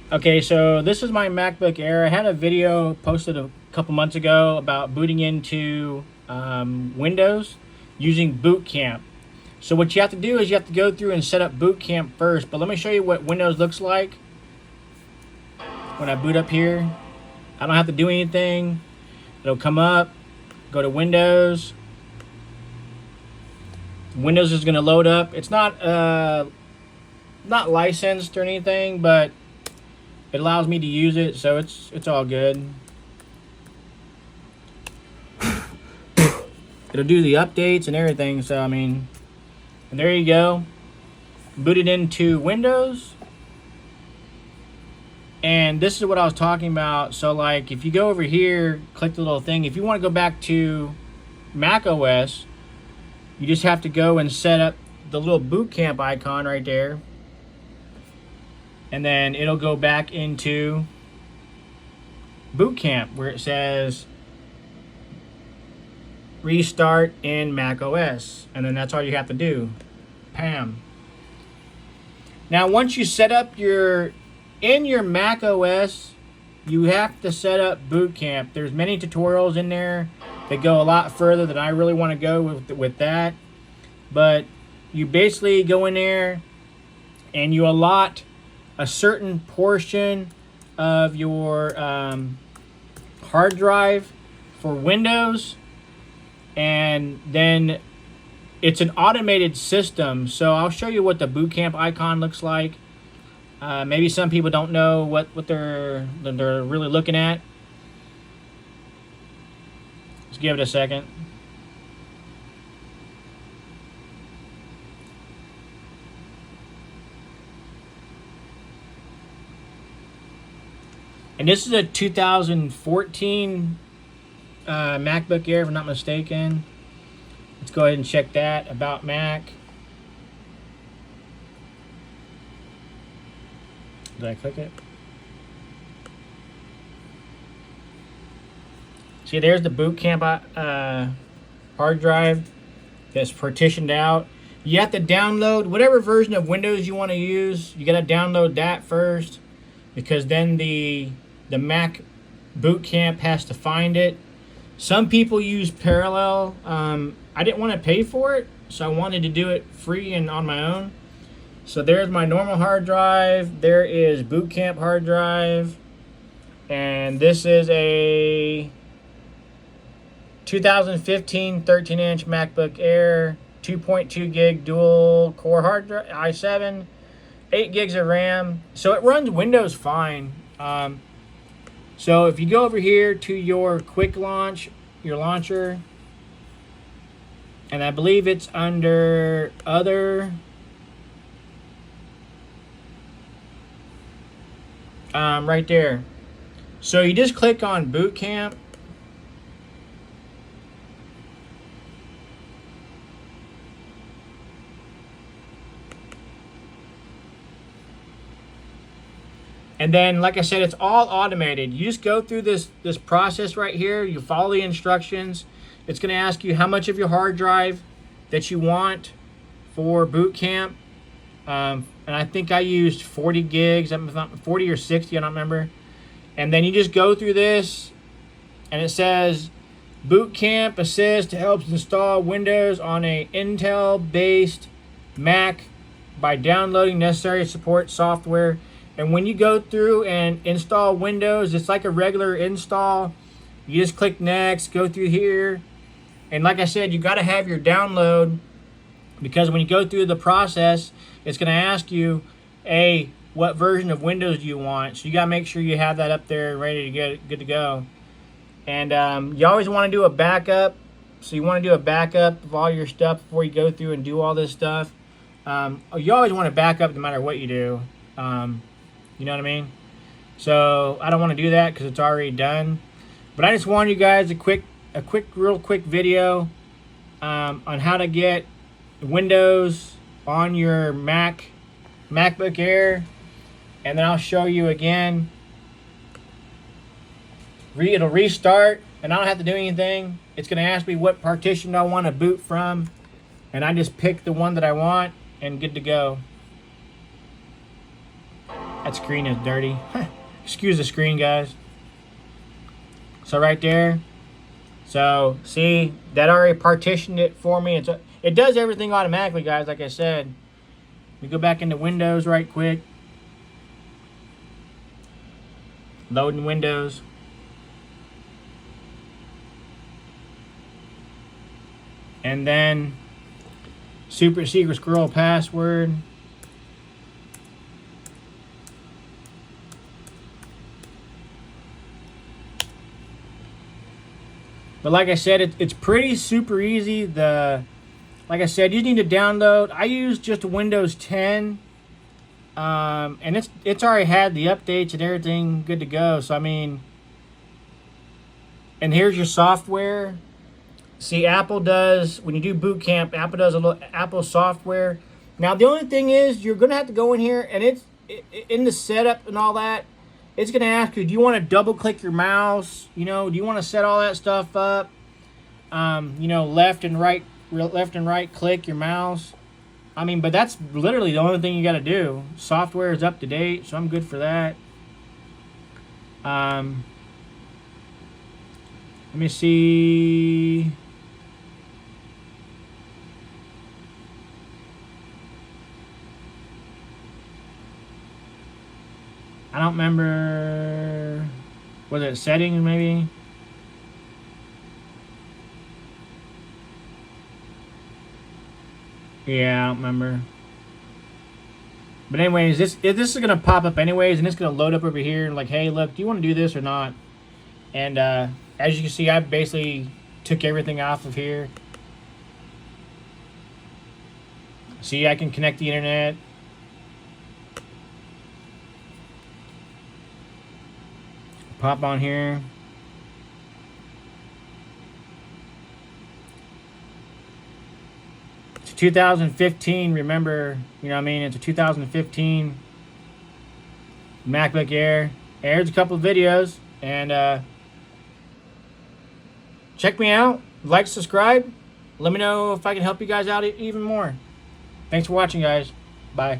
Okay, so this is my MacBook Air. I had a video posted a couple months ago about booting into Windows using Boot Camp. So what you have to do is you have to go through and set up Boot Camp first. But let me show you what Windows looks like when I boot up here. I don't have to do anything. It'll come up, go to Windows. Windows is going to load up. It's not licensed or anything, but it allows me to use it, so it's all good. It'll do the updates and everything, so I mean, and there you go. Booted into Windows. And this is what I was talking about. So like if you go over here, click the little thing. If you want to go back to Mac OS, you just have to go and set up the little boot camp icon right there. And then it'll go back into Boot Camp where it says restart in Mac OS. And then that's all you have to do. Pam. Now once you set up in your Mac OS, you have to set up Boot Camp. There's many tutorials in there that go a lot further than I really want to go with that. But you basically go in there and you allot a certain portion of your hard drive for Windows, and then it's an automated system. So I'll show you what the Boot Camp icon looks like. Maybe some people don't know what they're really looking at. Let's give it a second. And this is a 2014 MacBook Air, if I'm not mistaken. Let's go ahead and check that. About Mac. Did I click it? See, there's the Boot Camp hard drive that's partitioned out. You have to download whatever version of Windows you want to use. You got to download that first, because then the Mac Boot Camp has to find it. Some people use Parallel. I didn't want to pay for it, so I wanted to do it free and on my own. So there's my normal hard drive. There is Boot Camp hard drive. And this is a 2015 13-inch MacBook Air, 2.2 gig dual core hard drive, i7, 8 gigs of RAM. So it runs Windows fine. So if you go over here to your quick launch, your launcher, and I believe it's under other, right there. So you just click on Boot Camp. And then, like I said, it's all automated. You just go through this process right here. You follow the instructions. It's going to ask you how much of your hard drive that you want for Boot Camp. And I think I used 40 gigs, 40 or 60, I don't remember. And then you just go through this, and it says Boot Camp Assist helps install Windows on a Intel-based Mac by downloading necessary support software. And when you go through and install Windows, it's like a regular install. You just click next, go through here. And like I said, you got to have your download, because when you go through the process, it's going to ask you, what version of Windows do you want? So you got to make sure you have that up there ready to get good to go. And you always want to do a backup. So you want to do a backup of all your stuff before you go through and do all this stuff. You always want to back up no matter what you do. You know what I mean? So I don't want to do that because it's already done. But I just wanted you guys a real quick video on how to get Windows on your MacBook Air, and then I'll show you again. It'll restart, and I don't have to do anything. It's going to ask me what partition I want to boot from, and I just pick the one that I want and good to go. That screen is dirty. Excuse the screen, guys. So right there. So see, that already partitioned it for me. It does everything automatically, guys. Like I said, we go back into Windows right quick. Loading Windows. And then super secret scroll password. But like I said, it's pretty super easy. Like I said, you need to download. I use just Windows 10, and it's already had the updates and everything good to go. So I mean, and here's your software. See, Apple does, when you do boot camp, Apple does a little Apple software. Now the only thing is, you're gonna have to go in here, and it's in the setup and all that. It's going to ask you, do you want to double click your mouse? You know, do you want to set all that stuff up? You know, left and right click your mouse. I mean, but that's literally the only thing you got to do. Software is up to date, so I'm good for that. Let me see. I don't remember. Was it settings maybe? Yeah, I don't remember. But anyways, this is gonna pop up anyways, and it's gonna load up over here and like, hey, look, do you want to do this or not? And as you can see, I basically took everything off of here. See, I can connect the internet. Pop on here. It's 2015, remember, you know what I mean? It's a 2015 MacBook Air. Aired a couple of videos, and check me out. Like, subscribe. Let me know if I can help you guys out even more. Thanks for watching, guys. Bye.